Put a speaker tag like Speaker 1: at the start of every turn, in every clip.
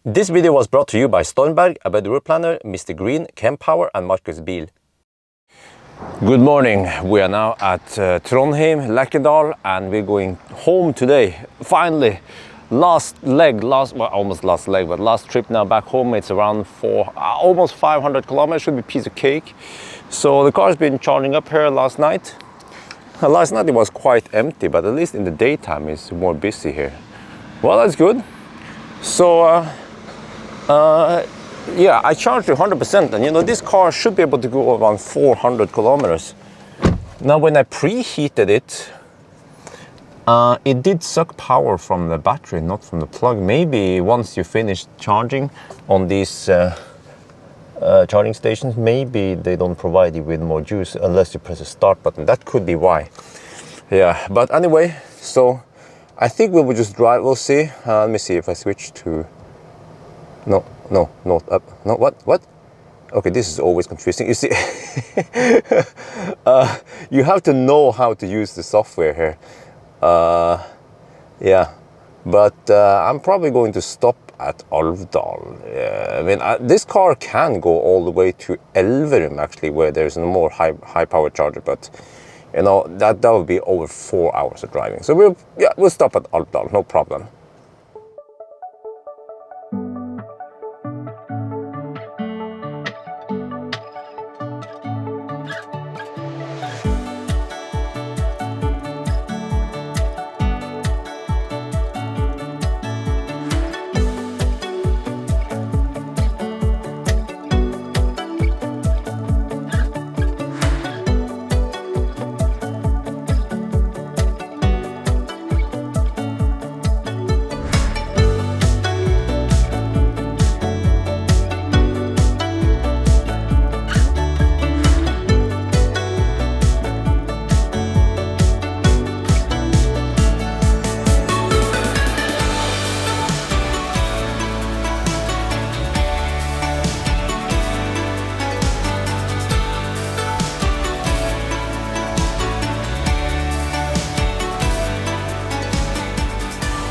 Speaker 1: This video was brought to you by Stormberg, a better route planner, MisterGreen, Kempower and Markus Bil. Good morning. We are now at Trondheim, Lerkendal, and we're going home today. Finally, last trip now back home. It's around almost 500 kilometers, should be a piece of cake. So the car's been charging up here last night. Last night it was quite empty, but at least in the daytime it's more busy here. Well, that's good. So yeah, I charged 100%, and you know, this car should be able to go around 400 kilometers. Now, when I preheated it, it did suck power from the battery, not from the plug. Maybe once you finish charging on these charging stations, maybe they don't provide you with more juice unless you press the start button. That could be why. Yeah, but anyway, so I think we will just drive. We'll see. Let me see if I switch to. No, not up. No, what? Okay, this is always confusing. You see, you have to know how to use the software here. Yeah, but I'm probably going to stop at Alvdal. I mean, this car can go all the way to Elverum, actually, where there's a more high power charger, but you know, that would be over 4 hours of driving. So we'll stop at Alvdal, no problem.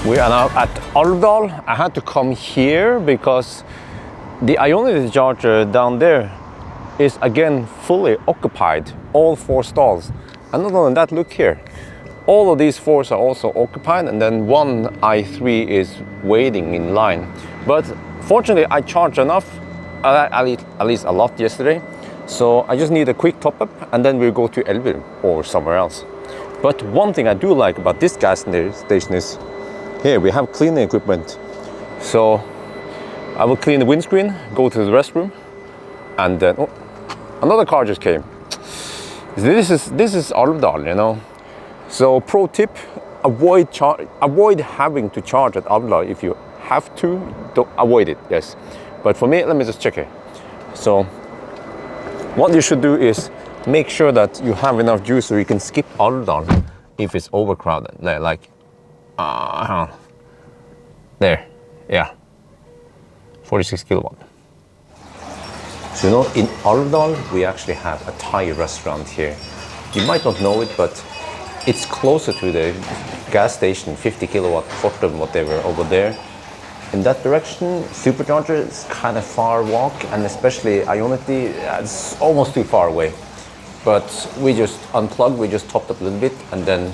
Speaker 1: We are now at Alvdal. I had to come here because the Ioniq charger down there is again fully occupied, all 4 stalls. And not only that, look here. All of these 4s are also occupied, and then one i3 is waiting in line. But fortunately, I charged enough, at least a lot yesterday. So I just need a quick top up, and then we'll go to Elverum or somewhere else. But one thing I do like about this gas station is here we have cleaning equipment. So I will clean the windscreen, go to the restroom, and then another car just came. This is Alvdal, you know. So pro tip: avoid having to charge at Alvdal. If you have to, don't avoid it. Yes, but for me, let me just check here. So what you should do is make sure that you have enough juice so you can skip Alvdal if it's overcrowded. Like. There, yeah, 46 kilowatt. So you know, in Alvdal we actually have a Thai restaurant here. You might not know it, but it's closer to the gas station, 50 kilowatt, Fortum, whatever, over there. In that direction, supercharger is kind of far walk, and especially Ioniq, it's almost too far away. But we just unplugged, we just topped up a little bit, and then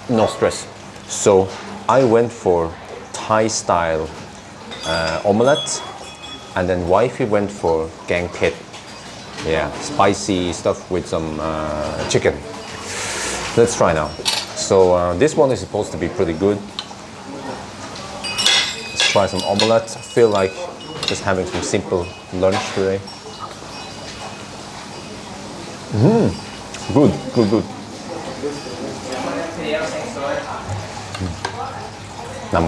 Speaker 1: no stress. So I went for Thai style omelette, and then wifey went for gang pit. Yeah, spicy stuff with some chicken. Let's try now. So this one is supposed to be pretty good. Let's try some omelette. I feel like just having some simple lunch today. Good. Nằm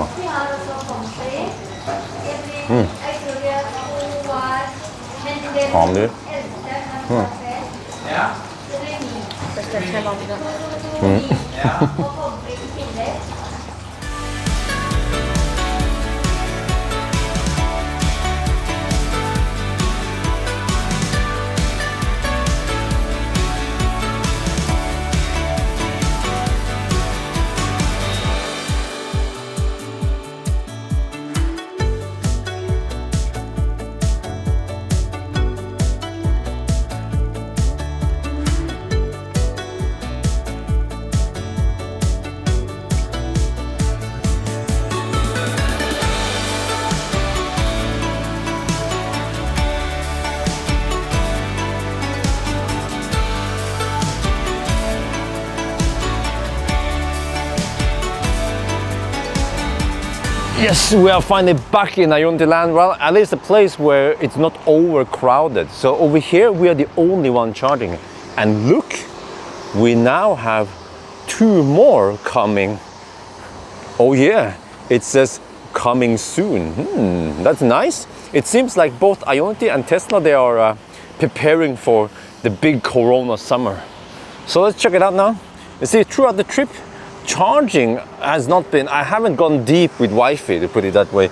Speaker 1: hòm nữa. Yes, we are finally back in Ioniq land. Well, at least a place where it's not overcrowded. So over here, we are the only one charging. And look, we now have 2 more coming. Oh yeah, it says coming soon. That's nice. It seems like both Ioniq and Tesla, they are preparing for the big Corona summer. So let's check it out now. You see, throughout the trip, charging has not been, I haven't gone deep with Wi-Fi, to put it that way.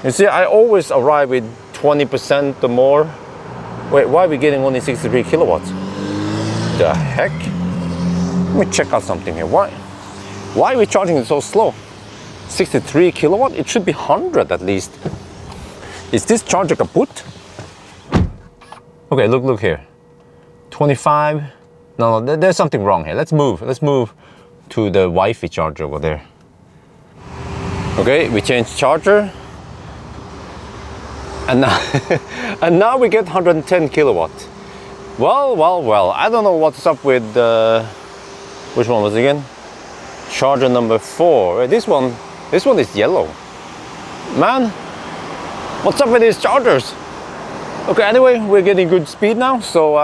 Speaker 1: You see, I always arrive with 20% or more. Wait, why are we getting only 63 kilowatts? The heck? Let me check out something here. Why are we charging it so slow? 63 kilowatt? It should be 100 at least. Is this charger kaput? Okay, look here. 25. No, there's something wrong here. Let's move to the Wi-Fi charger over there. Okay, we changed charger. And now, and now we get 110 kilowatt. Well, I don't know what's up with, which one was it again? Charger number 4. This one is yellow. Man, what's up with these chargers? Okay, anyway, we're getting good speed now, so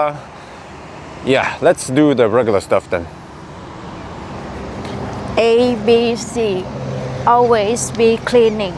Speaker 1: yeah, let's do the regular stuff then.
Speaker 2: ABC, always be cleaning.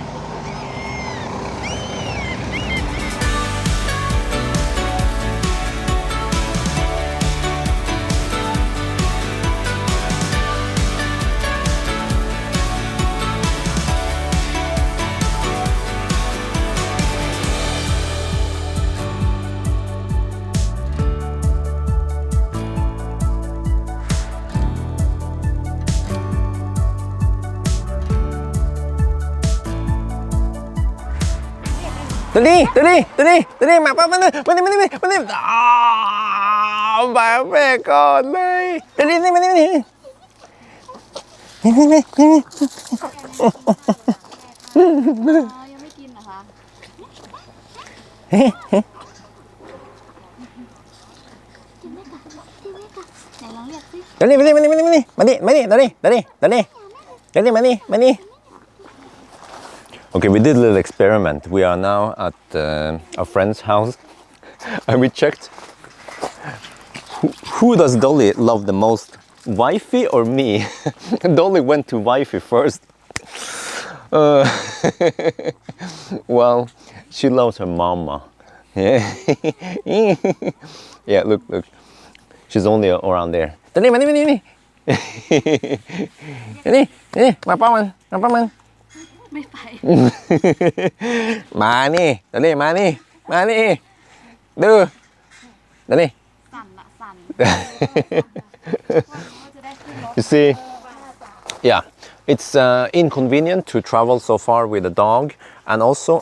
Speaker 1: Tadi,มานี่แบบแม่ก่อนเลยตอนนี้มานี่
Speaker 2: ยังไม่กินเหรอคะกินไหมคะไหนลองเรียกสิ
Speaker 1: ตอนนี้มานี่ Okay, we did a little experiment. We are now at a friend's house and we checked who does Dolly love the most, Wi-Fi or me? Dolly went to Wi-Fi first. Well, she loves her mama. Yeah, yeah, look. She's only around there. Dolly,มานี่มาป้ามัน
Speaker 2: ไม่ไป
Speaker 1: มานี่ตอนนี้มานี่ดูตอนนี้
Speaker 2: สั่น
Speaker 1: You see, yeah, it's inconvenient to travel so far with a dog, and also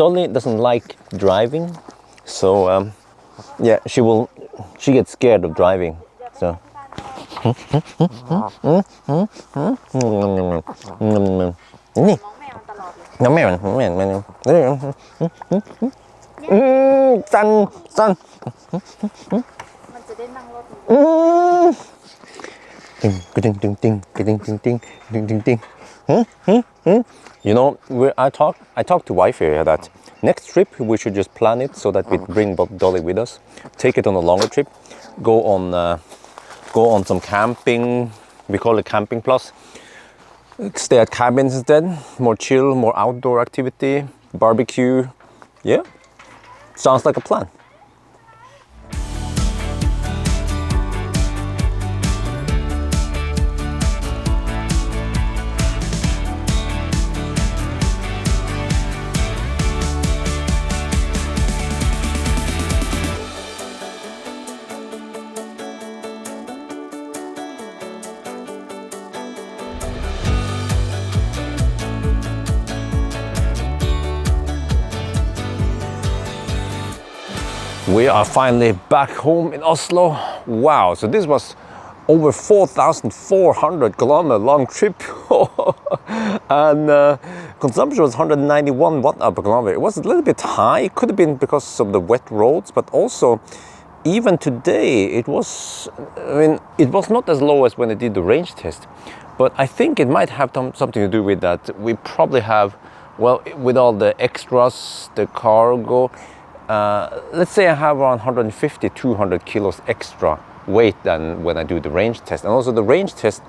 Speaker 1: Dolly doesn't like driving, so yeah, she gets scared of driving, so.นี่น้องแม่มันสั่น
Speaker 2: มันจะได้นั่งรถ
Speaker 1: ting. You know, I talked to wife here that next trip we should just plan it so that we bring Dolly with us, take it on a longer trip, go on some camping, we call it camping plus, stay at cabins instead, more chill, more outdoor activity, barbecue. Yeah, sounds like a plan. We are finally back home in Oslo. Wow, so this was over 4,400 kilometer long trip. And consumption was 191 watt per kilometer. It was a little bit high. It could have been because of the wet roads, but also even today it was, it was not as low as when I did the range test. But I think it might have something to do with that. We probably have, well, with all the extras, the cargo, let's say I have around 150, 200 kilos extra weight than when I do the range test. And also the range test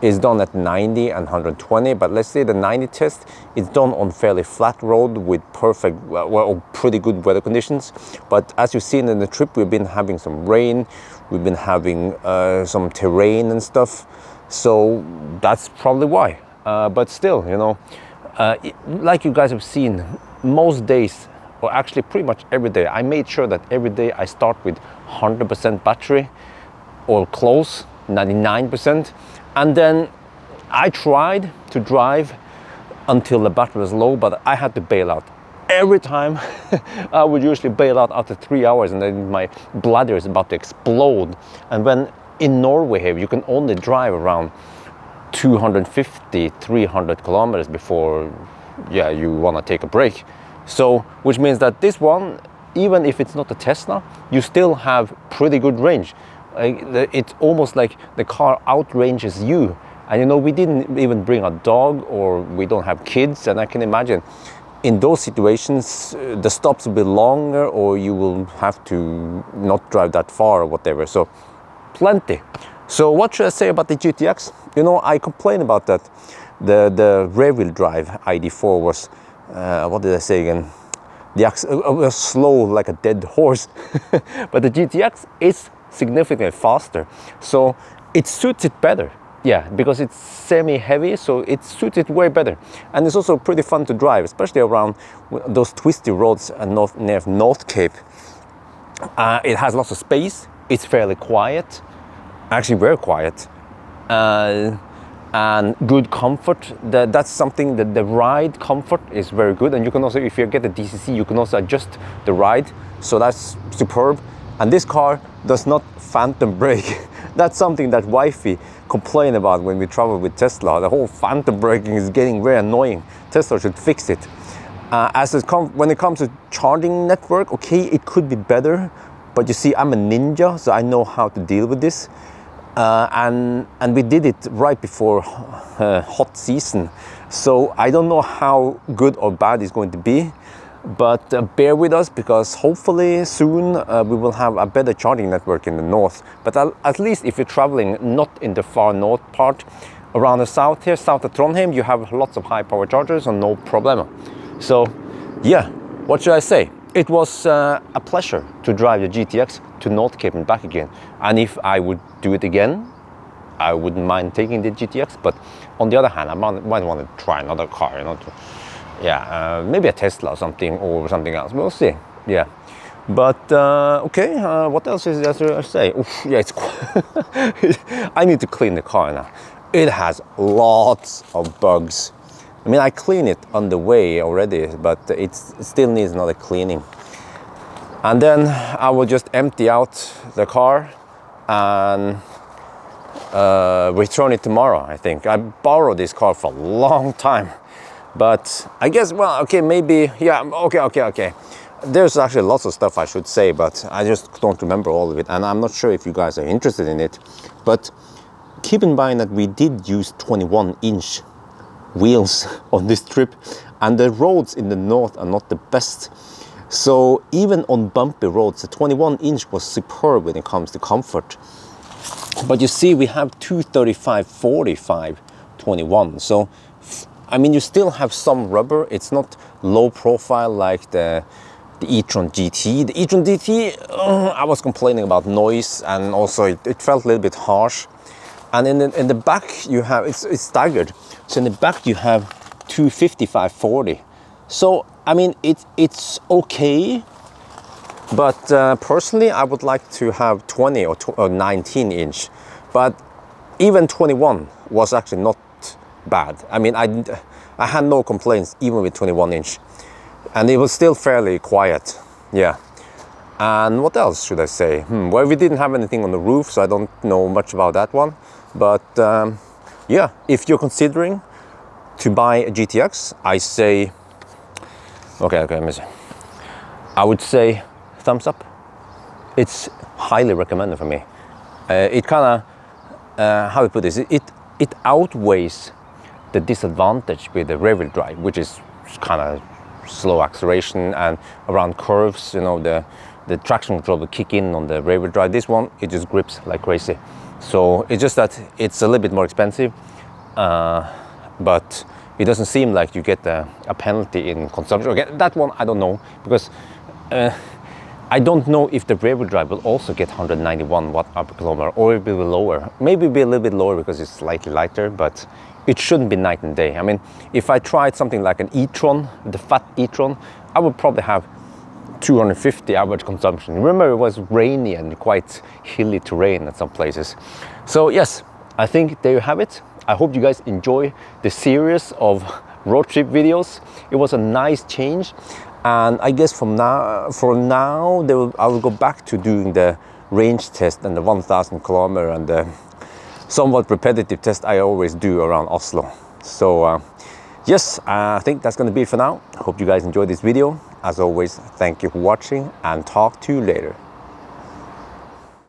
Speaker 1: is done at 90 and 120, but let's say the 90 test is done on fairly flat road with perfect, well, pretty good weather conditions. But as you've seen in the trip, we've been having some rain, we've been having some terrain and stuff. So that's probably why. But still, you know, like you guys have seen, most days, or actually pretty much every day, I made sure that every day I start with 100% battery or close, 99%. And then I tried to drive until the battery was low, but I had to bail out. Every time I would usually bail out after 3 hours, and then my bladder is about to explode. And when in Norway here, you can only drive around 250, 300 kilometers before, yeah, you want to take a break. So, which means that this one, even if it's not a Tesla, you still have pretty good range. It's almost like the car outranges you. And you know, we didn't even bring a dog, or we don't have kids, and I can imagine in those situations the stops will be longer, or you will have to not drive that far or whatever. So plenty. So what should I say about the GTX? You know, I complain about that the rear wheel drive ID4 was what did I say again? Was slow like a dead horse. But the GTX is significantly faster, so it suits it better. Yeah, because it's semi-heavy, so it suits it way better. And it's also pretty fun to drive, especially around those twisty roads and near North Cape. It has lots of space, it's fairly quiet, actually very quiet, and good comfort. That's something that the ride comfort is very good. And you can also, if you get a DCC, you can also adjust the ride, so that's superb. And this car does not phantom brake. That's something that wifey complained about when we travel with Tesla. The whole phantom braking is getting very annoying. Tesla should fix it. When it comes to charging network, okay, it could be better, but you see, I'm a ninja, so I know how to deal with this. And we did it right before hot season, so I don't know how good or bad it's going to be. But bear with us, because hopefully soon we will have a better charging network in the north. But at least if you're traveling not in the far north part, around the south here, south of Trondheim, you have lots of high power chargers and no problem. So yeah, what should I say? It was a pleasure to drive the GTX to North Cape and back again. And if I would do it again, I wouldn't mind taking the GTX. But on the other hand, I might want to try another car, you know, maybe a Tesla or something else. We'll see. Yeah, but okay. What else is there to say? Oof, yeah, it's I need to clean the car now. It has lots of bugs. I mean, I clean it on the way already, but it still needs another cleaning. And then I will just empty out the car and return it tomorrow. I think I borrowed this car for a long time. But I guess, well, okay, maybe, yeah, okay. There's actually lots of stuff I should say, but I just don't remember all of it. And I'm not sure if you guys are interested in it. But keep in mind that we did use 21-inch wheels on this trip. And the roads in the north are not the best. So even on bumpy roads, the 21-inch was superb when it comes to comfort. But you see, we have 235/45 21. So I mean, you still have some rubber. It's not low profile like the e-tron GT. The e-tron GT, I was complaining about noise, and also it felt a little bit harsh. And in the back you have, it's staggered. So in the back you have 255/40. So I mean, it's okay. But personally, I would like to have 20 or 19-inch. But even 21 was actually not bad. I mean, I had no complaints even with 21-inch, and it was still fairly quiet. Yeah. And what else should I say? Well, we didn't have anything on the roof, so I don't know much about that one. But yeah, if you're considering to buy a GTX, I say, okay, let me see. I would say thumbs up. It's highly recommended for me. It kind of, how to put this? it outweighs the disadvantage with the rear-wheel drive, which is kind of slow acceleration, and around curves, you know, the traction control will kick in on the rear-wheel drive. This one, it just grips like crazy. So it's just that it's a little bit more expensive, but it doesn't seem like you get a penalty in consumption. Again, that one I don't know, because I don't know if the rear-wheel drive will also get 191 watt-hour per kilometer, or it will be lower. Maybe it'll be a little bit lower because it's slightly lighter, but it shouldn't be night and day. I mean, if I tried something like an e-tron, the fat e-tron, I would probably have 250 average consumption. Remember, it was rainy and quite hilly terrain at some places. So yes, I think there you have it. I hope you guys enjoy the series of road trip videos. It was a nice change, and I guess for now, I will go back to doing the range test and the 1,000 kilometer and the somewhat repetitive test I always do around Oslo. So yes, I think that's going to be it for now. Hope you guys enjoyed this video. As always, thank you for watching, and talk to you later.